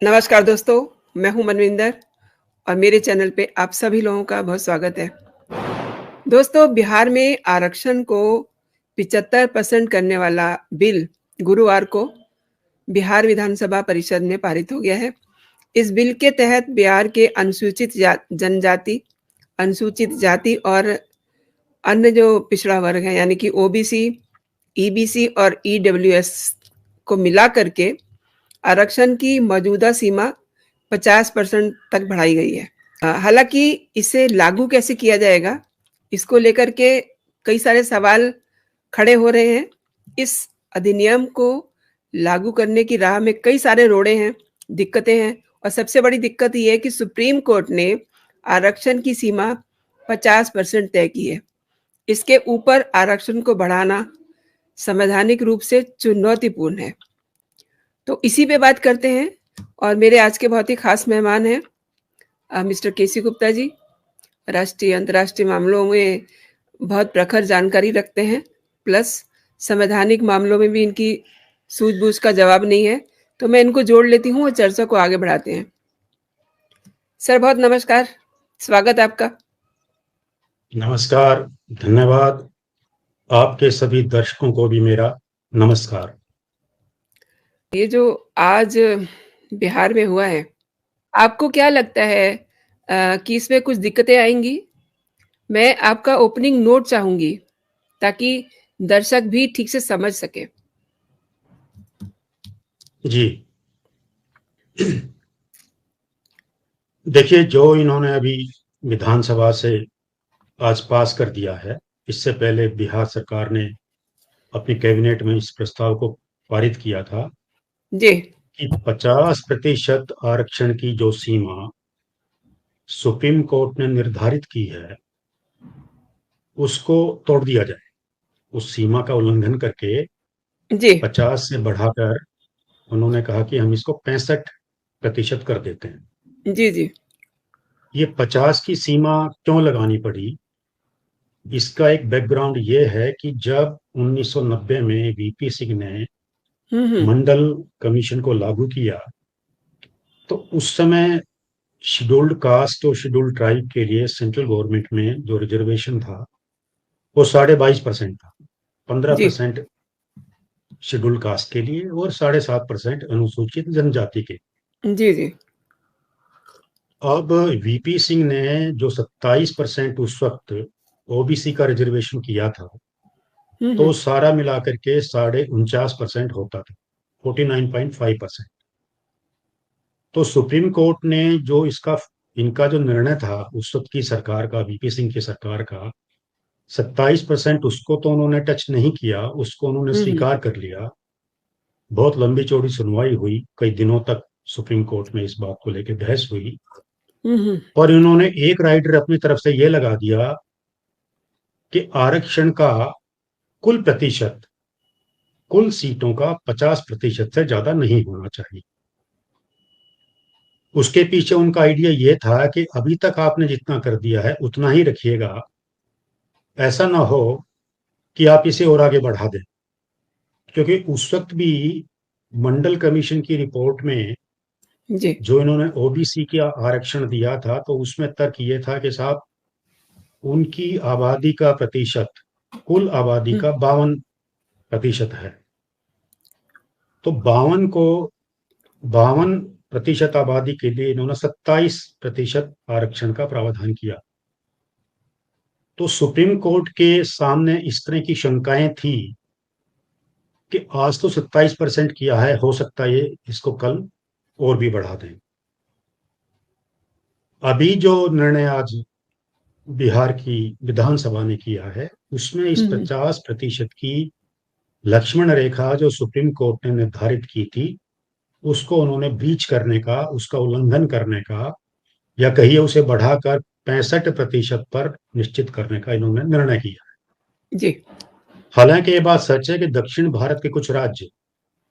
नमस्कार दोस्तों, मैं हूँ मनविंदर और मेरे चैनल पे आप सभी लोगों का बहुत स्वागत है। दोस्तों, बिहार में आरक्षण को 75% करने वाला बिल गुरुवार को बिहार विधानसभा परिषद में पारित हो गया है। इस बिल के तहत बिहार के जनजाति, अनुसूचित जाति और अन्य जो पिछड़ा वर्ग है यानी कि ओबीसी, ईबीसी और ईडब्ल्यूएस को मिला करके आरक्षण की मौजूदा सीमा 50% तक बढ़ाई गई है। हालाँकि इसे लागू कैसे किया जाएगा, इसको लेकर के कई सारे सवाल खड़े हो रहे हैं। इस अधिनियम को लागू करने की राह में कई सारे रोड़े हैं, दिक्कतें हैं और सबसे बड़ी दिक्कत ये है कि सुप्रीम कोर्ट ने आरक्षण की सीमा 50% तय की है। इसके ऊपर आरक्षण को बढ़ाना संवैधानिक रूप से चुनौतीपूर्ण है। तो इसी पे बात करते हैं और मेरे आज के बहुत ही खास मेहमान हैं मिस्टर केसी गुप्ता जी। राष्ट्रीय अंतर्राष्ट्रीय मामलों में बहुत प्रखर जानकारी रखते हैं, प्लस संवैधानिक मामलों में भी इनकी सूझबूझ का जवाब नहीं है, तो मैं इनको जोड़ लेती हूँ और चर्चा को आगे बढ़ाते हैं। सर बहुत नमस्कार, स्वागत है आपका। नमस्कार, धन्यवाद। आपके सभी दर्शकों को भी मेरा नमस्कार। ये जो आज बिहार में हुआ है, आपको क्या लगता है कि इसमें कुछ दिक्कतें आएंगी? मैं आपका ओपनिंग नोट चाहूंगी ताकि दर्शक भी ठीक से समझ सके। जी, देखिए, जो इन्होंने अभी विधानसभा से आज पास कर दिया है, इससे पहले बिहार सरकार ने अपनी कैबिनेट में इस प्रस्ताव को पारित किया था जी। कि 50% आरक्षण की जो सीमा सुप्रीम कोर्ट ने निर्धारित की है, उसको तोड़ दिया जाए। उस सीमा का उल्लंघन करके जी। 50 से बढ़ाकर उन्होंने कहा कि हम इसको 65% कर देते हैं। जी, जी। ये 50 की सीमा क्यों लगानी पड़ी? इसका एक बैकग्राउंड ये है कि जब 1990 में वीपी सिंह ने हुँ। मंडल कमीशन को लागू किया, तो उस समय शेड्यूल्ड कास्ट और शेड्यूल्ड ट्राइब के लिए सेंट्रल गवर्नमेंट में जो रिजर्वेशन था, वो 22.5% था। जी। 15% शेड्यूल्ड कास्ट के लिए और 7.5% अनुसूचित जनजाति के। जी, जी। अब वीपी सिंह ने जो 27% उस वक्त ओबीसी का रिजर्वेशन किया था, तो हुँ। सारा मिलाकर के 49.5% होता था, 49.5%। तो सुप्रीम कोर्ट ने जो इनका जो निर्णय था उस वक्त की सरकार का, वीपी सिंह की सरकार का, 27% उसको तो उन्होंने टच नहीं किया, उसको उन्होंने हुँ। स्वीकार कर लिया। बहुत लंबी चौड़ी सुनवाई हुई, कई दिनों तक सुप्रीम कोर्ट में इस बात को लेकर बहस हुई। हुँ। पर इन्होंने एक राइटर अपनी तरफ से ये लगा दिया कि आरक्षण का कुल प्रतिशत, कुल सीटों का 50% से ज्यादा नहीं होना चाहिए। उसके पीछे उनका आइडिया ये था कि अभी तक आपने जितना कर दिया है उतना ही रखिएगा, ऐसा ना हो कि आप इसे और आगे बढ़ा दें। क्योंकि उस वक्त भी मंडल कमीशन की रिपोर्ट में जी। जो इन्होंने ओबीसी का आरक्षण दिया था, तो उसमें तर्क ये था कि साहब, उनकी आबादी का प्रतिशत कुल आबादी हुँ। का 52% है। तो 52% आबादी के लिए इन्होंने 27% आरक्षण का प्रावधान किया। तो सुप्रीम कोर्ट के सामने इस तरह की शंकाएं थी कि आज तो 27% किया है, हो सकता है ये इसको कल और भी बढ़ा दें। अभी जो निर्णय आज बिहार की विधानसभा ने किया है, उसमें इस हुँ। 50% की लक्ष्मण रेखा जो सुप्रीम कोर्ट ने निर्धारित की थी, उसको उन्होंने ब्रीच करने का, उसका उल्लंघन करने का, या कहिए उसे बढ़ाकर 65% पर निश्चित करने का इन्होंने निर्णय किया। जी। हालांकि ये बात सच है कि दक्षिण भारत के कुछ राज्य,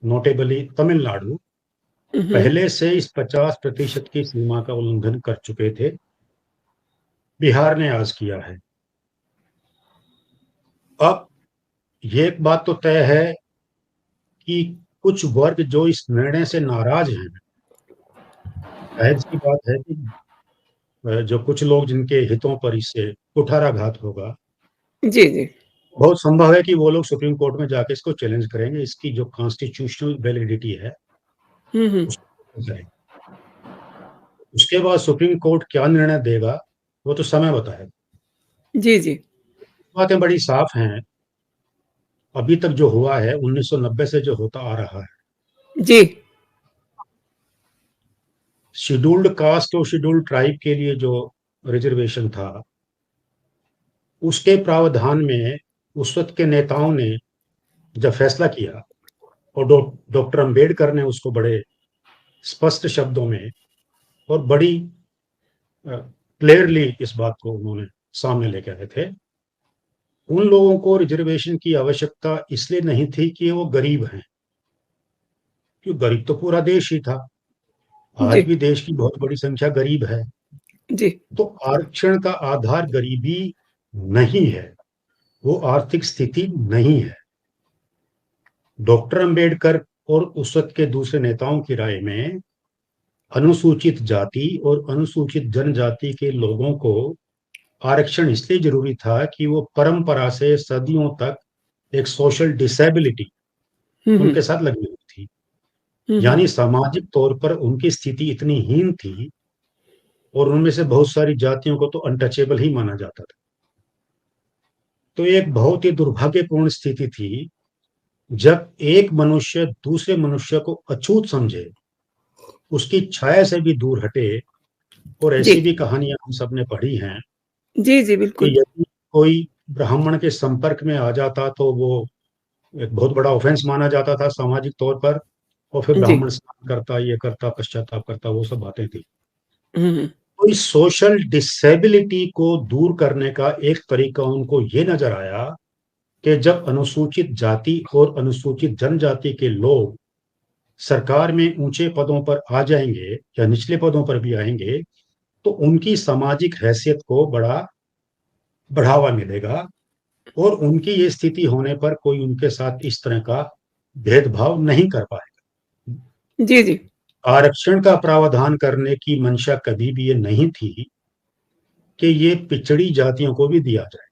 नोटेबली तमिलनाडु, हुँ। पहले से इस 50% की सीमा का उल्लंघन कर चुके थे। बिहार ने आज किया है। अब ये एक बात तो तय है कि कुछ वर्ग जो इस निर्णय से नाराज हैं, जाहिर सी बात है कि जो कुछ लोग जिनके हितों पर इससे कुठाराघात होगा, जी, जी। बहुत संभव है कि वो लोग सुप्रीम कोर्ट में जाके इसको चैलेंज करेंगे, इसकी जो कॉन्स्टिट्यूशनल वैलिडिटी है हुँ, हुँ। उसको करेंगे। उसके बाद सुप्रीम कोर्ट क्या निर्णय देगा वो तो समय बताएगा। जी, जी। बातें बड़ी साफ हैं, अभी तक जो हुआ है 1990 से जो होता आ रहा है, जी। शेड्यूल्ड कास्ट और शेड्यूल्ड ट्राइब के लिए जो रिजर्वेशन था, उसके प्रावधान में उस वक्त के नेताओं ने जब फैसला किया और डॉक्टर अंबेडकर ने उसको बड़े स्पष्ट शब्दों में और बड़ी क्लियरली इस बात को उन्होंने सामने लेके आए थे। उन लोगों को रिजर्वेशन की आवश्यकता इसलिए नहीं थी कि वो गरीब हैं, क्योंकि गरीब तो पूरा देश ही था, आज जी, भी देश की बहुत बड़ी संख्या गरीब है। जी। तो आरक्षण का आधार गरीबी नहीं है, वो आर्थिक स्थिति नहीं है। डॉक्टर अंबेडकर और उस वक्त के दूसरे नेताओं की राय में अनुसूचित जाति और अनुसूचित जनजाति के लोगों को आरक्षण इसलिए जरूरी था कि वो परंपरा से सदियों तक एक सोशल डिसेबिलिटी हुँ, हुँ। उनके साथ लगी हुई थी। हुँ, हुँ। यानी सामाजिक तौर पर उनकी स्थिति इतनी हीन थी और उनमें से बहुत सारी जातियों को तो अनटचेबल ही माना जाता था। तो एक बहुत ही दुर्भाग्यपूर्ण स्थिति थी जब एक मनुष्य दूसरे मनुष्य को अछूत समझे, उसकी छाया से भी दूर हटे। और जी। ऐसी भी कहानियां हम सबने पढ़ी हैं जी, जी, कि बिल्कुल। यदि कोई ब्राह्मण के संपर्क में आ जाता तो वो एक बहुत बड़ा ऑफेंस माना जाता था सामाजिक तौर पर, और फिर जी। ब्राह्मण स्नान करता, ये करता, पश्चाताप करता, वो सब बातें थी। हुँ, हुँ। तो इस सोशल डिसेबिलिटी को दूर करने का एक तरीका उनको ये नजर आया कि जब अनुसूचित जाति और अनुसूचित जनजाति के लोग सरकार में ऊंचे पदों पर आ जाएंगे या निचले पदों पर भी आएंगे, तो उनकी सामाजिक हैसियत को बड़ा बढ़ावा मिलेगा और उनकी ये स्थिति होने पर कोई उनके साथ इस तरह का भेदभाव नहीं कर पाएगा। जी, जी। आरक्षण का प्रावधान करने की मंशा कभी भी ये नहीं थी कि ये पिछड़ी जातियों को भी दिया जाए।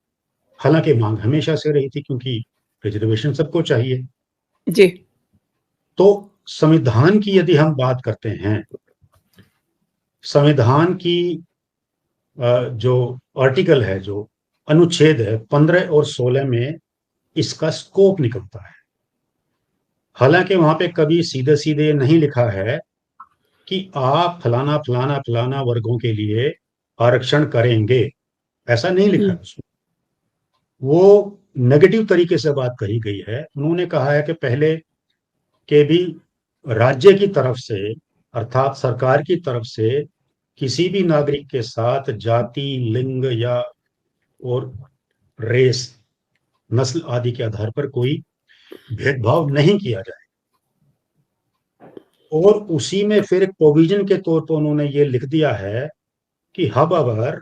हालांकि मांग हमेशा से रही थी, क्योंकि रिजर्वेशन सबको चाहिए। जी। तो संविधान की यदि हम बात करते हैं, संविधान की जो आर्टिकल है, जो अनुच्छेद है 15 और 16 में इसका स्कोप निकलता है। हालांकि वहां पे कभी सीधे सीधे नहीं लिखा है कि आप फलाना फलाना फलाना वर्गों के लिए आरक्षण करेंगे, ऐसा नहीं लिखा हुँ। है उसमें। वो नेगेटिव तरीके से बात कही गई है। उन्होंने कहा है कि पहले के भी राज्य की तरफ से, अर्थात सरकार की तरफ से, किसी भी नागरिक के साथ जाति, लिंग या और रेस, नस्ल आदि के आधार पर कोई भेदभाव नहीं किया जाए। और उसी में फिर एक प्रोविजन के तौर पर उन्होंने ये लिख दिया है कि हब अगर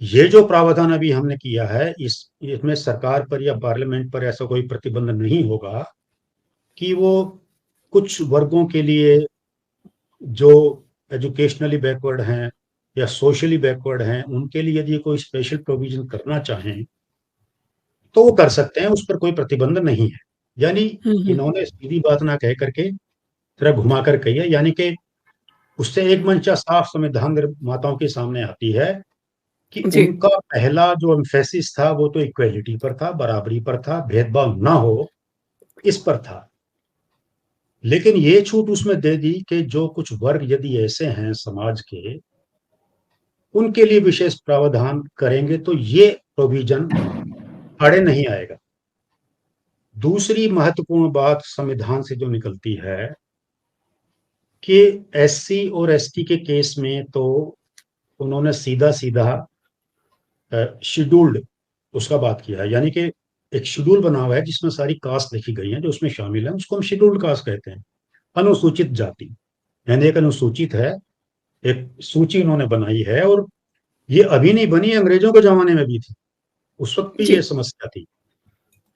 ये जो प्रावधान अभी हमने किया है, इसमें सरकार पर या पार्लियामेंट पर ऐसा कोई प्रतिबंध नहीं होगा कि वो कुछ वर्गों के लिए जो एजुकेशनली बैकवर्ड हैं या सोशली बैकवर्ड हैं, उनके लिए यदि कोई स्पेशल प्रोविजन करना चाहें तो वो कर सकते हैं, उस पर कोई प्रतिबंध नहीं है। यानी हुँ, हुँ। इन्होंने सीधी बात ना कह करके थोड़ा घुमा कर कही है, यानी कि उससे एक मंशा साफ संविधान निर्माताओं के सामने आती है कि जी। उनका पहला जो एम्फेसिस था वो तो इक्वेलिटी पर था, बराबरी पर था, भेदभाव ना हो इस पर था। लेकिन ये छूट उसमें दे दी कि जो कुछ वर्ग यदि ऐसे हैं समाज के, उनके लिए विशेष प्रावधान करेंगे तो ये प्रोविजन आड़े नहीं आएगा। दूसरी महत्वपूर्ण बात संविधान से जो निकलती है कि एससी और एसटी के केस में तो उन्होंने सीधा सीधा शेड्यूल्ड उसका बात किया है। यानी कि एक शेड्यूल बना हुआ है जिसमें सारी कास्ट लिखी गई है, जो उसमें शामिल है उसको हम शेड्यूल्ड कास्ट कहते हैं। अनुसूचित जाति यानी एक अनुसूचित है, एक सूची उन्होंने बनाई है। और ये अभी नहीं बनी, अंग्रेजों के जमाने में भी थी, उस वक्त भी जी। ये समस्या थी।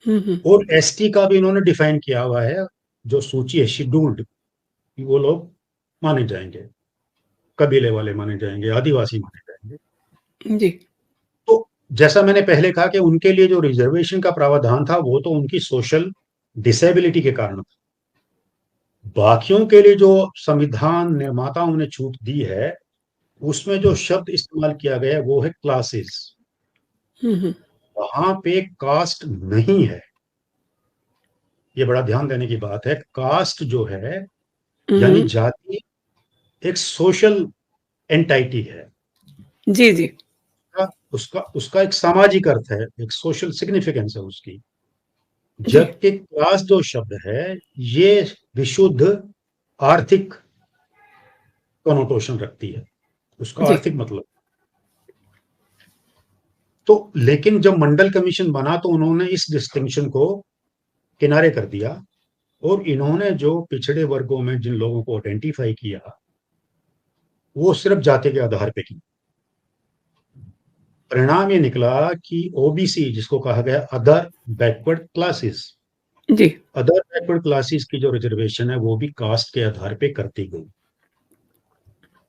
हुँ, हुँ। और एसटी का भी इन्होंने डिफाइन किया हुआ है, जो सूची है शेड्यूल्ड, वो लोग माने जाएंगे, कबीले वाले माने जाएंगे, आदिवासी माने जाएंगे। जी। तो जैसा मैंने पहले कहा कि उनके लिए जो रिजर्वेशन का प्रावधान था वो तो उनकी सोशल डिसेबिलिटी के कारण था। बाकियों के लिए जो संविधान निर्माताओं ने छूट दी है, उसमें जो शब्द इस्तेमाल किया गया है वो है क्लासेस। हम्म। वहां पे कास्ट नहीं है। ये बड़ा ध्यान देने की बात है। कास्ट जो है, यानी हम्म। जाति, एक सोशल एंटाइटी है। जी जी। उसका उसका एक सामाजिक अर्थ है, एक सोशल सिग्निफिकेंस है उसकी। जी जबकि क्लास जो शब्द है, ये विशुद्ध आर्थिक कनोटेशन रखती है, उसका जी। आर्थिक मतलब। तो लेकिन जब मंडल कमीशन बना तो उन्होंने इस डिस्टिंक्शन को किनारे कर दिया, और इन्होंने जो पिछड़े वर्गों में जिन लोगों को आइडेंटिफाई किया, वो सिर्फ जाति के आधार पे की। परिणाम ये निकला कि ओबीसी, जिसको कहा गया अदर बैकवर्ड क्लासेस, जी। अदर बैकवर्ड क्लासेस की जो रिजर्वेशन है वो भी कास्ट के आधार पे करती गई।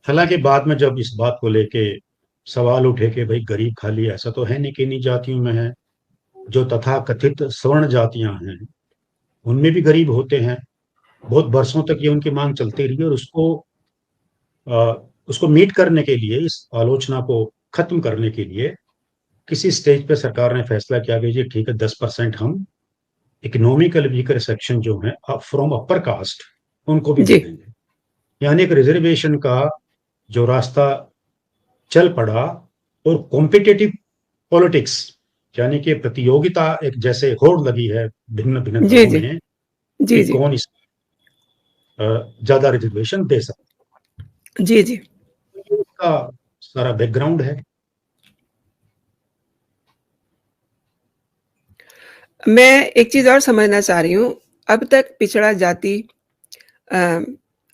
हालांकि बाद में जब इस बात को लेके सवाल उठे कि भाई गरीब खाली ऐसा तो है नहीं कि इन्हीं जातियों में है, जो तथा कथित स्वर्ण जातियां हैं उनमें भी गरीब होते हैं। बहुत बरसों तक ये उनकी मांग चलती रही, और अ, उसको मीट करने के लिए, इस आलोचना को खत्म करने के लिए किसी स्टेज पे सरकार ने फैसला किया कि जी ठीक है, 10% हम इकोनॉमिकल वीकर सेक्शन जो है फ्रॉम अपर कास्ट, उनको भी दे जी देंगे। यानी एक रिजर्वेशन का जो रास्ता चल पड़ा, और कॉम्पिटिटिव पॉलिटिक्स, यानी कि प्रतियोगिता एक जैसे होड़ लगी है भिन्न भिन्न जी। दलों जी में जी। कि जी कौन इस ज्यादा रिजर्वेशन दे सकता जी। जी। है। ये इसका सारा बैकग्राउंड है। मैं एक चीज और समझना चाह रही हूँ। अब तक पिछड़ा जाति, अ,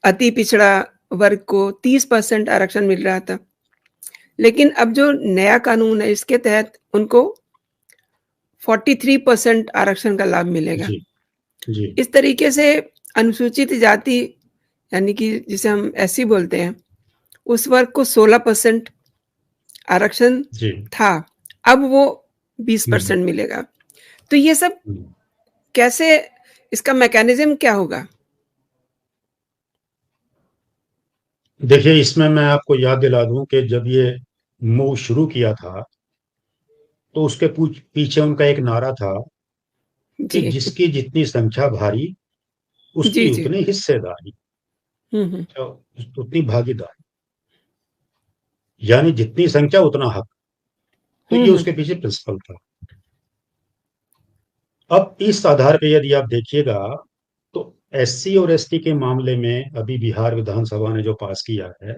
अति पिछड़ा वर्ग को 30% आरक्षण मिल रहा था, लेकिन अब जो नया कानून है इसके तहत उनको 43% आरक्षण का लाभ मिलेगा। जी जी इस तरीके से अनुसूचित जाति, यानी कि जिसे हम एससी बोलते हैं, उस वर्ग को 16% आरक्षण जी। था, अब वो हम्म 20% मिलेगा। तो ये सब हम्म। कैसे, इसका मैकेनिज्म क्या होगा? देखिए, इसमें मैं आपको याद दिला दूं कि जब ये मूव शुरू किया था तो उसके पीछे उनका एक नारा था कि जी जिसकी जितनी संख्या भारी, जी। उसकी जी। उतनी हिस्सेदारी, हम्म। तो उतनी भागीदारी, यानी जितनी संख्या उतना हक। तो ये हम्म। उसके पीछे प्रिंसिपल था। अब इस आधार पे यदि आप देखिएगा तो एससी और एसटी के मामले में अभी बिहार विधानसभा ने जो पास किया है,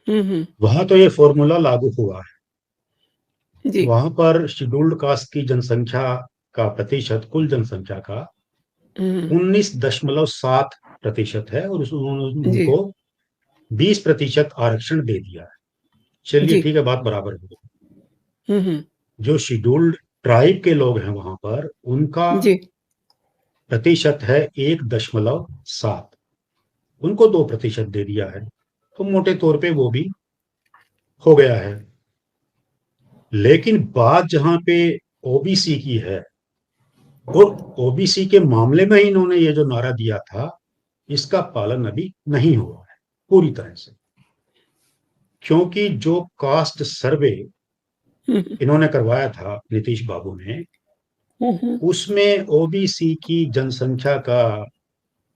हम्म। वहां तो ये फॉर्मूला लागू हुआ है। जी वहां पर शेड्यूल्ड कास्ट की जनसंख्या का प्रतिशत कुल जनसंख्या का हम्म। 19.7% है, और उन्होंने जी उनको 20% आरक्षण दे दिया है। चलिए जी। ठीक है, बात बराबर हो गई। हम्म। जो शेड्यूल्ड ट्राइब के लोग हैं वहां पर, उनका जी प्रतिशत है 1.7, उनको 2% दे दिया है। तो मोटे तौर पे वो भी हो गया है। लेकिन बात जहां पे ओबीसी की है, और ओबीसी के मामले में ही इन्होंने ये जो नारा दिया था, इसका पालन अभी नहीं हुआ है पूरी तरह से। क्योंकि जो कास्ट सर्वे हम्म। इन्होंने करवाया था, नीतीश बाबू ने, हम्म। उसमें ओबीसी की जनसंख्या का,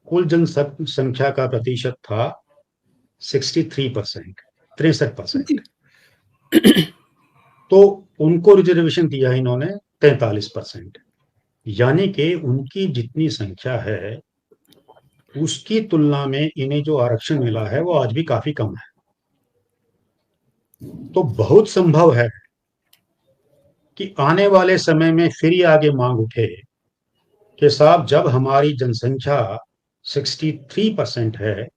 कुल जनसंख्या का प्रतिशत था 63%, 63%। जी तो उनको रिजर्वेशन दिया इन्होंने 43%। यानी कि उनकी जितनी संख्या है उसकी तुलना में इन्हें जो आरक्षण मिला है वो आज भी काफी कम है। तो बहुत संभव है कि आने वाले समय में फिर ये आगे मांग उठे कि साहब, जब हमारी जनसंख्या 63% है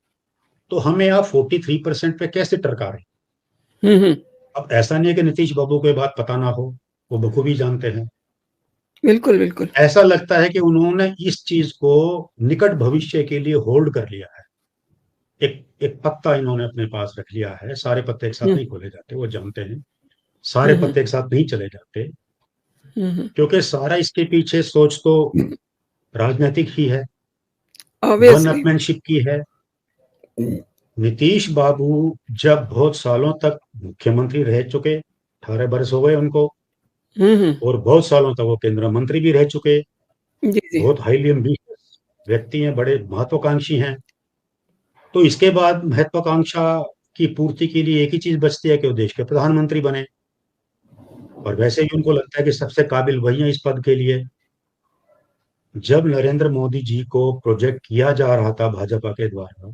तो हमें आप 43% पे कैसे टरका रहे। हम्म। अब ऐसा नहीं है कि नीतीश बाबू को ये बात पता ना हो, वो बखूबी जानते हैं। बिल्कुल बिल्कुल। ऐसा लगता है कि उन्होंने इस चीज को निकट भविष्य के लिए होल्ड कर लिया है। एक एक पत्ता इन्होंने अपने पास रख लिया है। सारे पत्ते एक साथ हम्म नहीं खोले जाते, वो जानते हैं। सारे हम्म पत्ते एक साथ नहीं चले जाते, हम्म। क्योंकि सारा इसके पीछे सोच तो राजनीतिक ही है, वन ऑब्वियसली। अपमैनशिप की है। नीतीश बाबू जब बहुत सालों तक मुख्यमंत्री रह चुके, 18 बरस हो गए उनको, हम्म। और बहुत सालों तक वो केंद्र मंत्री भी रह चुके, जी जी। बहुत हाईली एम्बिशियस व्यक्ति हैं, बड़े महत्वाकांक्षी हैं। तो इसके बाद महत्वाकांक्षा की पूर्ति के लिए एक ही चीज बचती है कि वो देश के प्रधानमंत्री बने। और वैसे भी उनको लगता है कि सबसे काबिल वही है इस पद के लिए। जब नरेंद्र मोदी जी को प्रोजेक्ट किया जा रहा था भाजपा के द्वारा,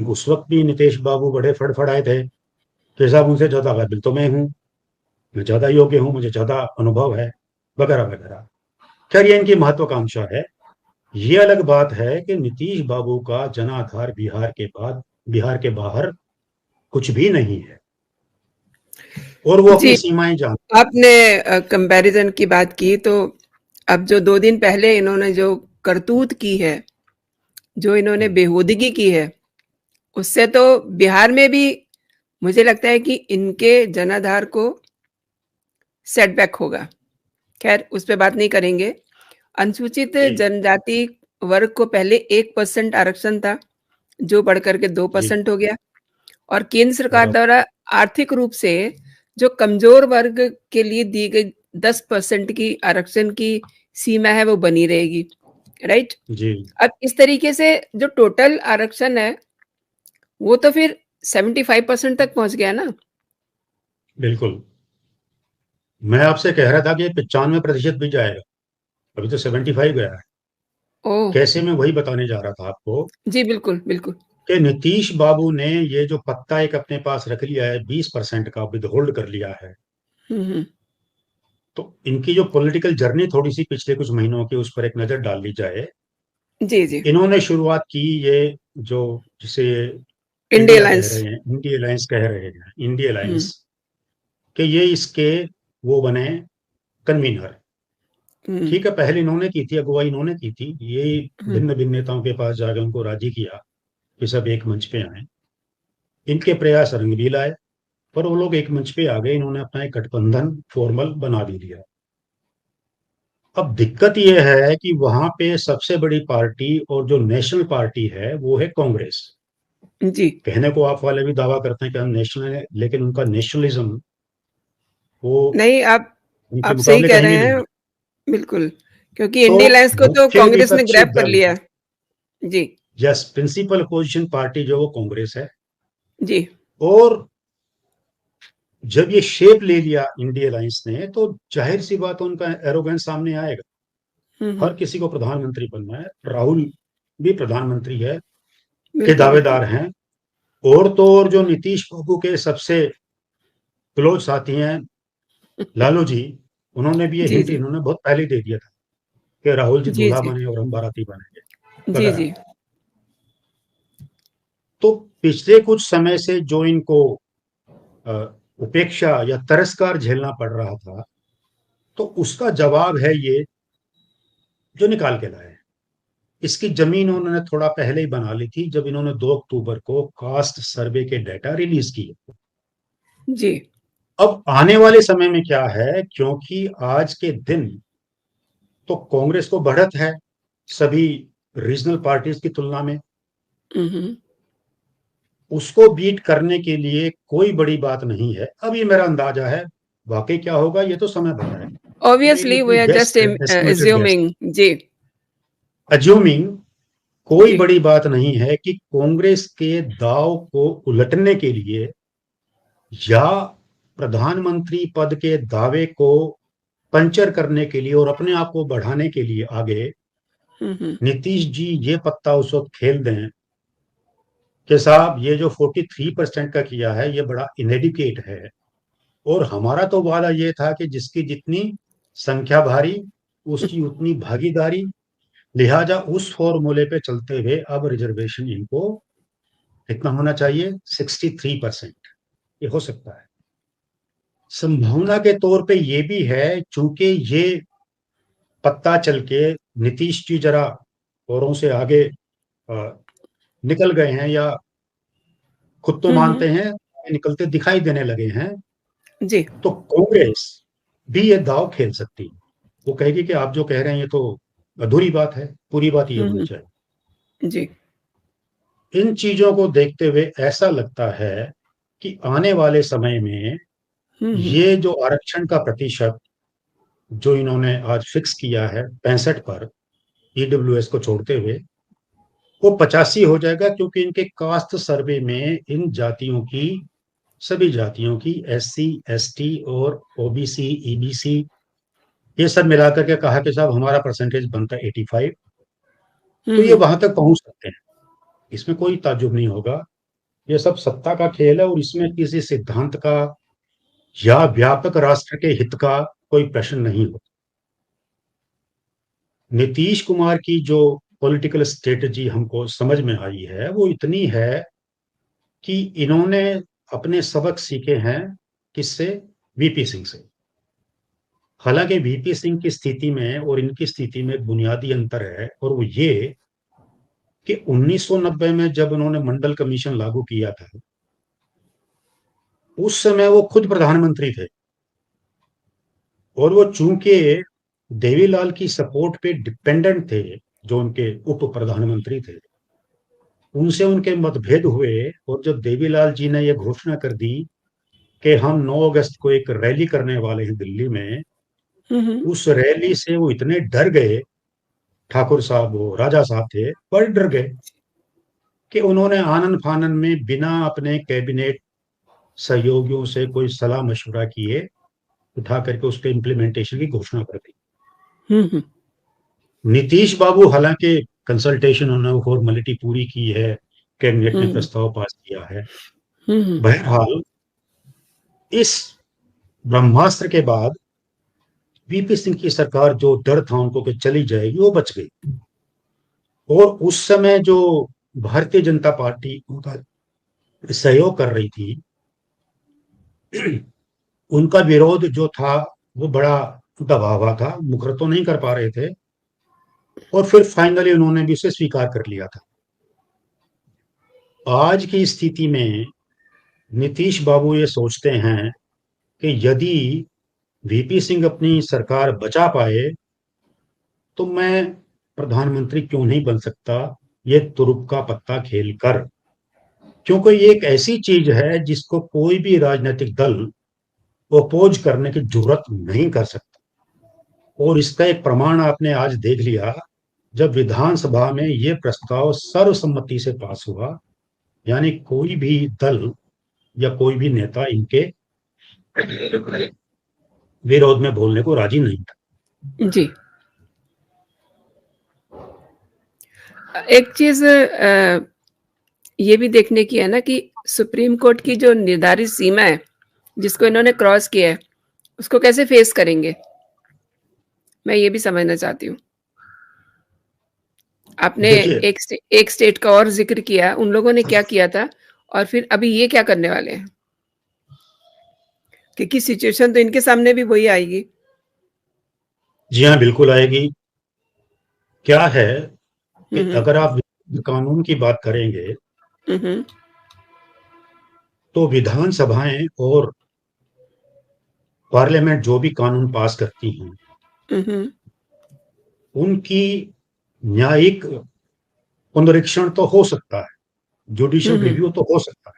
उस वक्त भी नीतीश बाबू बड़े फड़फड़ाए थे कि साहब उनसे ज्यादा काबिल तो मैं हूँ, मैं ज्यादा योग्य हूँ, मुझे ज्यादा अनुभव है, वगैरह वगैरह। खैर, ये इनकी महत्वाकांक्षा है। ये अलग बात है कि नीतीश बाबू का जनाधार बिहार के बाहर कुछ भी नहीं है, और वो जी, अपनी सीमाएं जानते आपने कंपैरिजन की बात की, तो अब जो 2 दिन पहले इन्होंने जो करतूत की है, जो इन्होंने हैं। बेहूदगी की है, उससे तो बिहार में भी मुझे लगता है कि इनके जनाधार को सेटबैक होगा। खैर, उस पे बात नहीं करेंगे। अनुसूचित जी जनजाति वर्ग को पहले 1% आरक्षण था, जो बढ़कर के जी 2% हो गया, और केंद्र सरकार बराबर। द्वारा आर्थिक रूप से जो कमजोर वर्ग के लिए दी गई 10% की आरक्षण की सीमा है, वो बनी रहेगी। राइट? जी अब इस तरीके से जो टोटल आरक्षण है, वो तो फिर 75% तक पहुंच गया ना। बिल्कुल। मैं आपसे कह रहा था कि 95% भी जाएगा, अभी तो 75 गया है। ओह। कैसे, मैं वही बताने जा रहा था आपको जी, बिल्कुल बिल्कुल। कि नीतीश बाबू ने ये जो पत्ता एक अपने पास रख लिया है, 20% का विद होल्ड कर लिया है। हम्म। तो इनकी जो पॉलिटिकल जर्नी थोड़ी सी पिछले कुछ महीनों की, उस पर एक नजर डाल ली जाए। जी जी। इन्होंने शुरुआत की, ये जो जिसे इंडिया इंडिया कह अलायंस। रहे हैं, इंडिया अलायंस कह रहे हैं, इंडिया हम्म अलायंस, कि ये इसके वो बने कन्वीनर। हम्म ठीक है, पहले इन्होंने की थी, अगुवाई इन्होंने की थी। ये हम्म। भिन्न भिन्न नेताओं के पास जाकर उनको राजी किया कि सब एक मंच पे आए। इनके प्रयास रंग भी लाए, पर वो लोग एक मंच पे आ गए, इन्होंने अपना एक गठबंधन फॉर्मल बना भी दिया। अब दिक्कत ये है कि वहां पे सबसे बड़ी पार्टी और जो नेशनल पार्टी है वो है कांग्रेस। जी। कहने को आप वाले भी दावा करते हैं कि हम नेशनल है, लेकिन उनका नेशनलिज्म वो नहीं, उनके आप सही मुकाबले कह कहीं भी रहे नहीं हैं। है। बिल्कुल, क्योंकि तो इंडिया अलायंस को तो मुख्य कांग्रेस ने विपक्षी ग्रैब कर दल, लिया। जी यस, प्रिंसिपल अपोजिशन पार्टी जो वो कांग्रेस है। जी। और जब ये शेप ले लिया इंडिया अलायंस ने, तो जाहिर सी बात है उनका एरोगेंस सामने आएगा। हर हम्म। किसी को प्रधानमंत्री बनना है, राहुल भी प्रधानमंत्री है के बिल्कुल बिल्कुल। दावेदार हैं। और तो और जो नीतीश बाबू के सबसे क्लोज साथी हैं, लालू जी, उन्होंने भी ये जी हिंट जी। इन्होंने बहुत पहले ही दे दिया था कि राहुल जी जी दूल्हा जी। बने और हम बाराती बनेंगे, जी वगैरह। जी। तो पिछले कुछ समय से जो इनको अ, उपेक्षा या तिरस्कार झेलना पड़ रहा था, तो उसका जवाब है ये जो निकाल के लाए। इसकी जमीन उन्होंने थोड़ा पहले ही बना ली थी, जब इन्होंने 2 अक्टूबर को कास्ट सर्वे के डेटा रिलीज किए। जी। अब आने वाले समय में क्या है, क्योंकि आज के दिन तो कांग्रेस को बढ़त है सभी रीजनल पार्टीज की तुलना में। हम्म। उसको बीट करने के लिए कोई बड़ी बात नहीं है। अब ये मेरा अंदाजा है, वाकई क्या होगा ये तो समय बताएगा। मेरी ऑब्वियसली वी अपनी आर गेस जस्ट है, एस्टिमेटेड गेस, एज्यूमिंग। जी अज्यूमिंग। कोई जी। बड़ी बात नहीं है कि कांग्रेस के दाव को उलटने के लिए या प्रधानमंत्री पद के दावे को पंचर करने के लिए और अपने आप को बढ़ाने के लिए आगे हम्म। नीतीश जी ये पत्ता उस वक्त खेल दें कि साहब ये जो 43% का किया है ये बड़ा इनएडिकेट है। और हमारा तो वादा ये था कि जिसकी जितनी संख्या भारी, उसकी उतनी भागीदारी। लिहाजा उस फॉर्मूले पे चलते हुए अब रिजर्वेशन इनको कितना होना चाहिए, 63%। ये हो सकता है। संभावना के तौर पे ये भी है, चूंकि ये पत्ता चल के नीतीश जी जरा औरों से आगे निकल गए हैं, या खुद तो हम्म, मानते हैं, निकलते दिखाई देने लगे हैं, जी। तो कांग्रेस भी ये दाव खेल सकती है। वो कहेगी कि आप जो कह रहे हैं ये तो अधूरी बात है, पूरी बात ये होनी हम्म, चाहिए। जी। इन चीजों को देखते हुए ऐसा लगता है कि आने वाले समय में हम्म, ये जो आरक्षण का प्रतिशत जो इन्होंने आज फिक्स किया है 65 पर, ईडब्ल्यूएस को छोड़ते हुए, वो 85 हो जाएगा, क्योंकि इनके कास्ट सर्वे में इन जातियों की, सभी जातियों की, एससी, एसटी और ओबीसी, ईबीसी, ये सब मिलाकर के कहा कि साहब हमारा परसेंटेज बनता है 85। तो ये हम्म, वहां तक पहुंच सकते हैं, इसमें कोई ताज्जुब नहीं होगा। ये सब सत्ता का खेल है, और इसमें किसी सिद्धांत का या व्यापक राष्ट्र के हित का कोई प्रश्न नहीं होता। नीतीश कुमार की जो पॉलिटिकल स्ट्रेटजी हमको समझ में आई है वो इतनी है कि इन्होंने अपने सबक सीखे हैं, किससे? वीपी सिंह से। हालांकि वीपी सिंह की स्थिति में और इनकी स्थिति में एक बुनियादी अंतर है, और वो ये कि 1990 में जब उन्होंने मंडल कमीशन लागू किया था, उस समय वो खुद प्रधानमंत्री थे, और वो चूंकि देवीलाल की सपोर्ट पे डिपेंडेंट थे, जो उनके उप प्रधानमंत्री थे, उनसे उनके मतभेद हुए। और जब देवीलाल जी ने यह घोषणा कर दी कि हम 9 अगस्त को एक रैली करने वाले हैं दिल्ली में, हम्म, उस रैली से वो इतने डर गए, ठाकुर साहब, वो राजा साहब थे, बड़े डर गए, कि उन्होंने आनन फानन में बिना अपने कैबिनेट सहयोगियों से कोई सलाह मशवरा किए उठा करके उसके इम्प्लीमेंटेशन की घोषणा कर दी। हम्म, नीतीश बाबू हालांकि कंसल्टेशन उन्होंने फॉर्मेलिटी पूरी की है, कैबिनेट ने हम्म, प्रस्ताव पास किया है। हम्म, बहरहाल इस ब्रह्मास्त्र के बाद वीपी सिंह की सरकार, जो डर था उनको कि चली जाएगी, वो बच गई। और उस समय जो भारतीय जनता पार्टी उनका सहयोग कर रही थी, उनका विरोध जो था वो बड़ा दबा हुआ था, मुखर तो नहीं कर पा रहे थे, और फिर फाइनली उन्होंने भी उसे स्वीकार कर लिया था। आज की स्थिति में नीतीश बाबू ये सोचते हैं कि यदि वीपी सिंह अपनी सरकार बचा पाए, तो मैं प्रधानमंत्री क्यों नहीं बन सकता, ये तुरुप का पत्ता खेल कर। क्योंकि ये एक ऐसी चीज है जिसको कोई भी राजनीतिक दल अपोज करने की जरूरत नहीं कर सकता। और इसका एक प्रमाण आपने आज देख लिया, जब विधानसभा में ये प्रस्ताव सर्वसम्मति से पास हुआ, यानी कोई भी दल या कोई भी नेता इनके विरोध में बोलने को राजी नहीं था। जी। एक चीज ये भी देखने की है ना कि सुप्रीम कोर्ट की जो निर्धारित सीमा है, जिसको इन्होंने क्रॉस किया है, उसको कैसे फेस करेंगे? मैं ये भी समझना चाहती हूँ। आपने देखिए, एक स्टेट का और जिक्र किया, उन लोगों ने क्या किया था, और फिर अभी ये क्या करने वाले हैं? क्योंकि सिचुएशन तो इनके सामने भी वही आएगी। जी हाँ, बिल्कुल आएगी। क्या है कि हम्म, अगर आप कानून की बात करेंगे, हम्म, तो विधानसभाएं और पार्लियामेंट जो भी कानून पास करती हैं, हम्म, उनकी न्यायिक पुनरीक्षण तो हो सकता है, जुडिशियल हम्म, रिव्यू तो हो सकता है,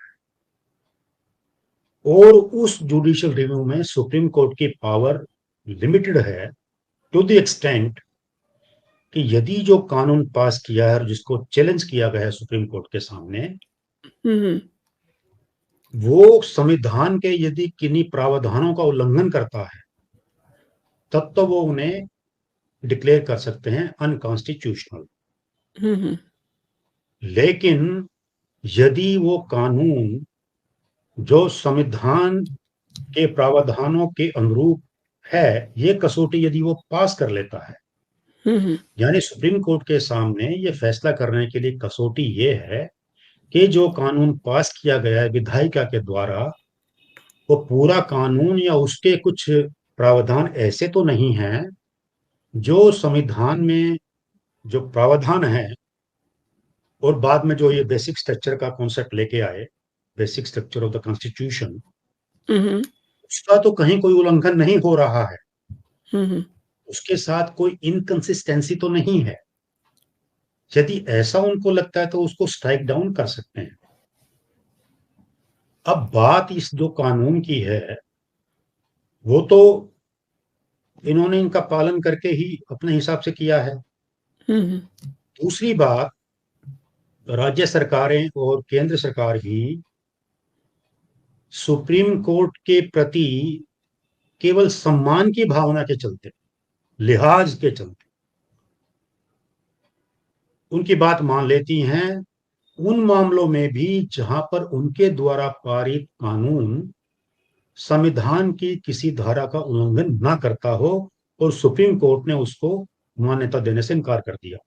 और उस जुडिशियल रिव्यू में सुप्रीम कोर्ट की पावर लिमिटेड है, टू द एक्सटेंट कि यदि जो कानून पास किया है और जिसको चैलेंज किया गया है सुप्रीम कोर्ट के सामने, हम्म, वो संविधान के यदि किन्हीं प्रावधानों का उल्लंघन करता है, तब तो वो उन्हें डिक्लेयर कर सकते हैं अनकॉन्स्टिट्यूशनल। हम्म, लेकिन यदि वो कानून जो संविधान के प्रावधानों के अनुरूप है, ये कसौटी यदि वो पास कर लेता है, हम्म, यानी सुप्रीम कोर्ट के सामने ये फैसला करने के लिए कसौटी ये है कि जो कानून पास किया गया है विधायिका के द्वारा, वो पूरा कानून या उसके कुछ प्रावधान ऐसे तो नहीं हैं जो संविधान में जो प्रावधान है और बाद में जो ये बेसिक स्ट्रक्चर का कॉन्सेप्ट लेके आए, basic structure of the constitution, hmm, उसका तो कहीं कोई उल्लंघन नहीं हो रहा है, हम्म, उसके साथ कोई इनकंसिस्टेंसी तो नहीं है। यदि ऐसा उनको लगता है तो उसको स्ट्राइक डाउन कर सकते हैं। अब बात इस जो कानून की है, वो तो इन्होंने इनका पालन करके ही अपने हिसाब से किया है। हम्म, दूसरी बात, राज्य सरकारें और केंद्र सरकार भी सुप्रीम कोर्ट के प्रति केवल सम्मान की भावना के चलते, लिहाज के चलते उनकी बात मान लेती हैं, उन मामलों में भी जहां पर उनके द्वारा पारित कानून संविधान की किसी धारा का उल्लंघन ना करता हो, और सुप्रीम कोर्ट ने उसको मान्यता देने से इनकार कर दिया।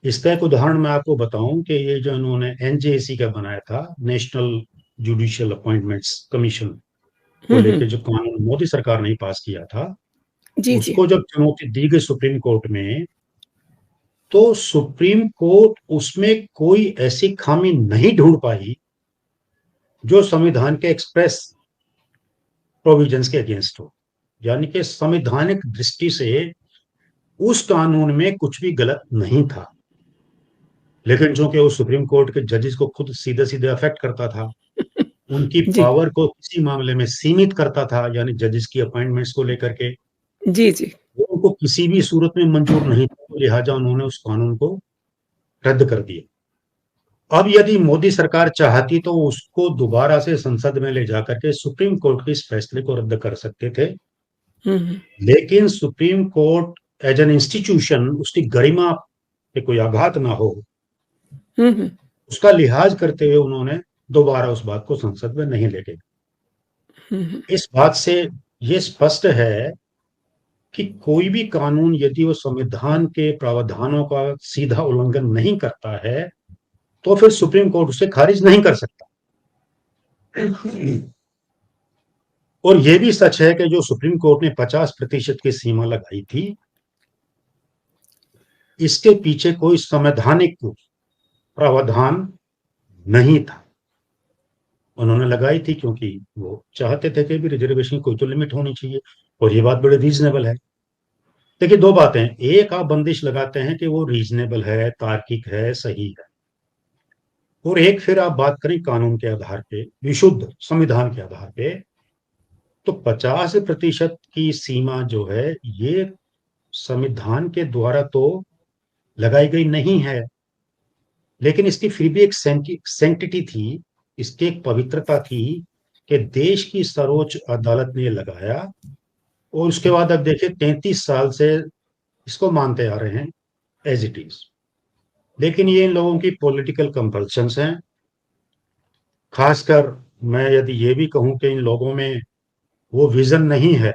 इसका एक उदाहरण मैं आपको बताऊं कि ये जो इन्होंने एनजेएसी का बनाया था, नेशनल जुडिशियल अपॉइंटमेंट्स कमीशन को हम्म, लेकर, जो कानून मोदी सरकार ने पास किया था, जी, जी, उसको जब चुनौती दी गई सुप्रीम कोर्ट में, तो सुप्रीम कोर्ट उसमें कोई ऐसी खामी नहीं ढूंढ पाई जो संविधान के एक्सप्रेस प्रोविजंस के अगेंस्ट हो। यानी कि संवैधानिक दृष्टि से उस कानून में कुछ भी गलत नहीं था, लेकिन चूंकि वो सुप्रीम कोर्ट के जजेस को खुद सीधे सीधे अफेक्ट करता था, उनकी जी, पावर को किसी मामले में सीमित करता था, यानी जजेस की अपॉइंटमेंट्स को लेकर के, जी, जी, वो उनको किसी भी सूरत में मंजूर नहीं था, तो लिहाजा उन्होंने उस कानून को रद्द कर दिया। अब यदि मोदी सरकार चाहती तो उसको दोबारा से संसद में ले जाकर के सुप्रीम कोर्ट के इस फैसले को रद्द कर सकते थे, हम्म, लेकिन Supreme Court as an institution, उसकी गरिमा पे कोई आघात ना हो, हम्म, उसका लिहाज करते हुए उन्होंने दोबारा उस बात को संसद में नहीं ले गए। हम्म, इस बात से ये स्पष्ट है कि कोई भी कानून यदि वो संविधान के प्रावधानों का सीधा उल्लंघन नहीं करता है, तो फिर सुप्रीम कोर्ट उसे खारिज नहीं कर सकता। और यह भी सच है कि जो सुप्रीम कोर्ट ने 50% की सीमा लगाई थी, इसके पीछे कोई संवैधानिक प्रावधान नहीं था। उन्होंने लगाई थी क्योंकि वो चाहते थे कि भी रिजर्वेशन की कोई तो लिमिट होनी चाहिए, और ये बात बड़ी रीजनेबल है। देखिए, दो बातें, एक आप बंदिश लगाते हैं कि वो रीजनेबल है, तार्किक है, सही है, और एक फिर आप बात करें कानून के आधार पे, विशुद्ध संविधान के आधार पे, तो 50% की सीमा जो है, ये संविधान के द्वारा तो लगाई गई नहीं है, लेकिन इसकी फिर भी एक सेंक्टिटी थी, इसकी एक पवित्रता थी कि देश की सर्वोच्च अदालत ने लगाया। और उसके बाद अब देखिए 33 साल से इसको मानते आ रहे हैं एज इट इज। लेकिन ये इन लोगों की पॉलिटिकल कंपल्शंस हैं। खासकर मैं यदि ये भी कहूं कि इन लोगों में वो विजन नहीं है।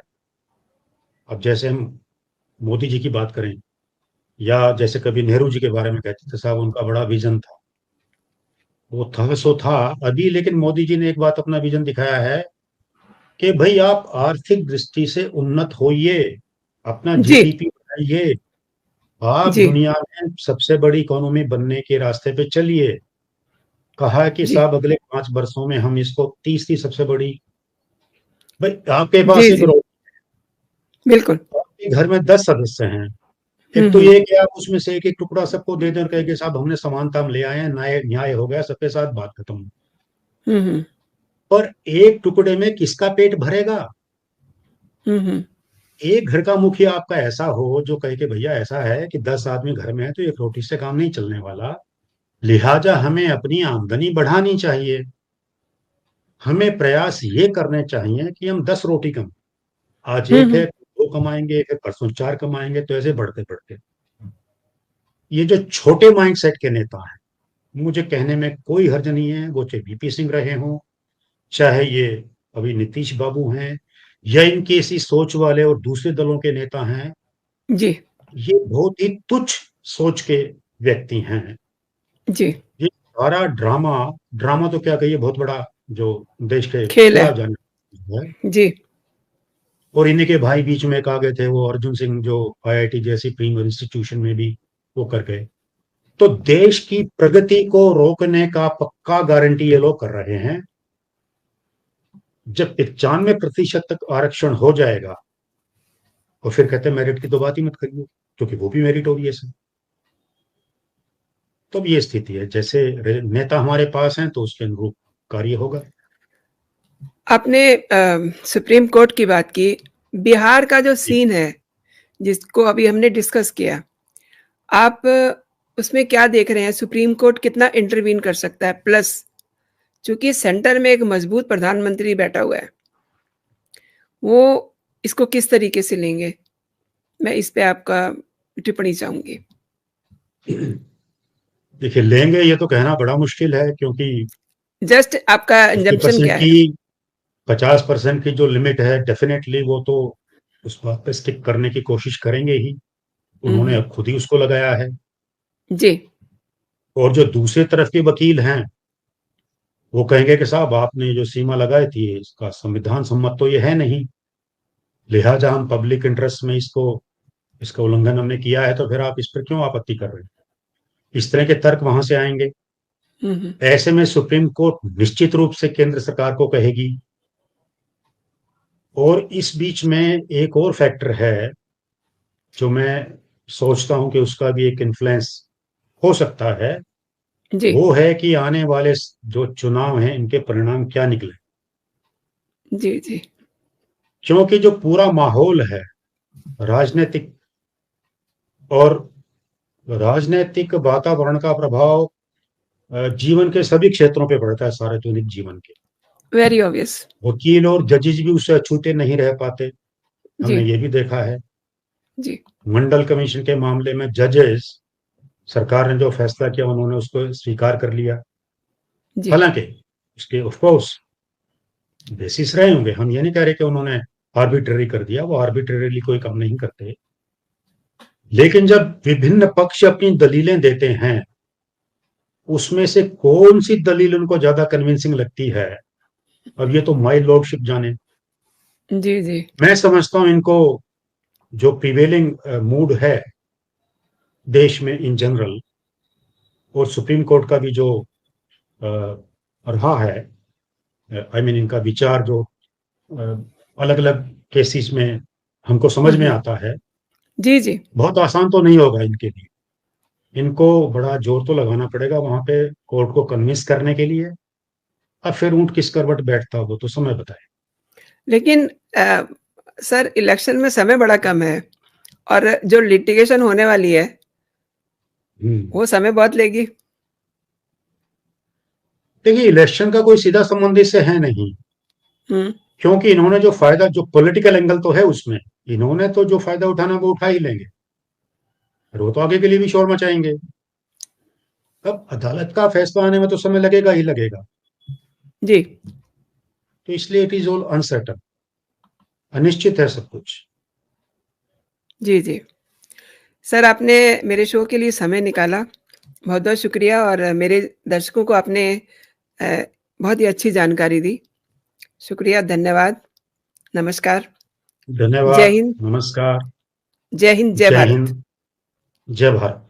अब जैसे हम मोदी जी की बात करें, या जैसे कभी नेहरू जी के बारे में कहते थे, साहब उनका बड़ा विजन था, वो था सो था अभी, लेकिन मोदी जी ने एक बात अपना विजन दिखाया है कि भाई आप आर्थिक दृष्टि से उन्नत होइए, अपना जी, जीडीपी बढ़ाइए, आप जी, दुनिया में सबसे बड़ी इकोनॉमी बनने के रास्ते पे चलिए। कहा है कि जी, साहब अगले 5 वर्षों में हम इसको तीसरी सबसे बड़ी। भाई आपके पास जी, एक जी, रोटी, बिल्कुल, आपके घर में 10 सदस्य हैं, एक तो हम्म, ये कि आप उसमें से एक एक टुकड़ा सबको दे दें और कहें कि साहब हमने समानता हम ले आए हैं, न्याय न्याय हो गया, सबके साथ बात खत्म। हम्म, पर एक टुकड़े में किसका पेट भरेगा? हम्म, एक घर का मुखिया आपका ऐसा हो जो कहे कि भैया ऐसा है कि 10 आदमी घर में है तो एक रोटी से काम नहीं चलने वाला, लिहाजा हमें अपनी आमदनी बढ़ानी चाहिए, हमें प्रयास ये करने चाहिए कि हम 10 रोटी कम, आज एक हम्म, है, 2 कमाएंगे, फिर परसों 4 कमाएंगे, तो ऐसे बढ़ते बढ़ते। ये जो छोटे माइंडसेट के नेता हैं, मुझे कहने में कोई हर्ज नहीं है, वो चाहे वीपी सिंह रहे हों, चाहे ये अभी नीतीश बाबू हैं, या इनकी इसी सोच वाले और दूसरे दलों के नेता हैं, जी, ये बहुत ही तुच्छ सोच के व्यक्ति हैं। जी, ये सारा ड्रामा, ड्रामा तो क्या कहिए, बहुत बड़ा जो देश के खेल है, खिलाफ जाने है। जी, और इन्हीं के भाई बीच में एक आ गए थे, वो अर्जुन सिंह, जो आईआईटी जैसी प्रीमियर इंस्टीट्यूशन में भी वो कर गए। तो देश की प्रगति को रोकने का पक्का गारंटी ये लोग कर रहे हैं। जब 95% तक आरक्षण हो जाएगा और फिर कहते हैं मेरिट की तो बात ही मत करिए, क्योंकि वो भी मेरिटोरियस है। तो अब ये स्थिति है, जैसे नेता हमारे पास हैं तो उसके अनुरूप कार्य होगा। आपने सुप्रीम कोर्ट की बात की। बिहार का जो सीन है, जिसको अभी हमने डिस्कस किया, आप उसमें क्या देख रहे हैं? सुप्रीम कोर्ट कितना इंटरवीन कर सकता है? प्लस चूंकि सेंटर में एक मजबूत प्रधानमंत्री बैठा हुआ है, वो इसको किस तरीके से लेंगे? मैं इस पे आपका टिप्पणी चाहूंगी। देखिए, लेंगे ये तो कहना बड़ा मुश्किल है, क्योंकि जस्ट आपका इंजम्पशन 50% क्या की है? 50% की जो लिमिट है, डेफिनेटली वो तो उस बात पे स्टिक करने की कोशिश करेंगे ही। उन्होंने हम्म, अब खुद ही उसको लगाया है। जी। और जो दूसरी तरफ के वकील हैं, वो कहेंगे कि साहब आपने जो सीमा लगाई थी इसका संविधान सम्मत तो ये है नहीं, लिहाजा हम पब्लिक इंटरेस्ट में इसका उल्लंघन हमने किया है, तो फिर आप इस पर क्यों आपत्ति कर रहे हैं? इस तरह के तर्क वहां से आएंगे। हम्म, ऐसे में सुप्रीम कोर्ट निश्चित रूप से केंद्र सरकार को कहेगी। और इस बीच में एक और फैक्टर है जो मैं सोचता हूं कि उसका भी एक इन्फ्लुएंस हो सकता है। जी, वो है कि आने वाले जो चुनाव हैं इनके परिणाम क्या निकले। जी, जी। क्योंकि जो पूरा माहौल है राजनीतिक, और राजनीतिक वातावरण का प्रभाव जीवन के सभी क्षेत्रों पे पड़ता है, सार्वजनिक जीवन के। Very obvious. वकील और जजेस भी उससे अछूते नहीं रह पाते, जी, हमने ये भी देखा है। जी, मंडल कमीशन के मामले में जजेस, सरकार ने जो फैसला किया उन्होंने उसको स्वीकार कर लिया। जी, हालांकि उसके ऑफ कोर्स बेसिस रहे होंगे, हम ये नहीं कह रहे कि उन्होंने आर्बिट्ररी कर दिया, वो आर्बिट्ररीली कोई काम नहीं करते। लेकिन जब विभिन्न पक्ष अपनी दलीलें देते हैं, उसमें से कौन सी दलील उनको ज्यादा कन्विंसिंग लगती है, अब ये तो माई लॉर्डशिप जाने। जी, जी। मैं समझता हूं इनको जो प्रिवेलिंग मूड है देश में इन जनरल, और सुप्रीम कोर्ट का भी जो रहा है, आई मीन इनका विचार जो अलग अलग केसेस में हमको समझ में आता है, जी, जी, बहुत आसान तो नहीं होगा इनके लिए। इनको बड़ा जोर तो लगाना पड़ेगा वहां पे कोर्ट को कन्विंस करने के लिए। अब फिर ऊंट किस करवट बैठता हो वो तो समय बताए। लेकिन सर, इलेक्शन में समय बड़ा कम है और जो लिटिगेशन होने वाली है, हम्म। वो समय बहुत लेगी। देखिए, इलेक्शन का कोई सीधा संबंध इससे है नहीं, हुँ, क्योंकि इन्होंने जो फायदा, जो पॉलिटिकल एंगल तो है उसमें, इन्होंने तो जो फायदा उठाना वो उठा ही लेंगे, और वो तो आगे के लिए भी शोर मचाएंगे। अब अदालत का फैसला आने में तो समय लगेगा ही लगेगा। जी, तो इसलिए इट इज ऑल अनसर्टन, अनिश्चित है सब कुछ। जी, जी। सर, आपने मेरे शो के लिए समय निकाला, बहुत-बहुत शुक्रिया और मेरे दर्शकों को आपने अ, बहुत ही अच्छी जानकारी दी। शुक्रिया, धन्यवाद, नमस्कार, जय धन्यवाद, हिंद, नमस्कार। जय हिंद, जय जय भारत। हिंद, जय भारत।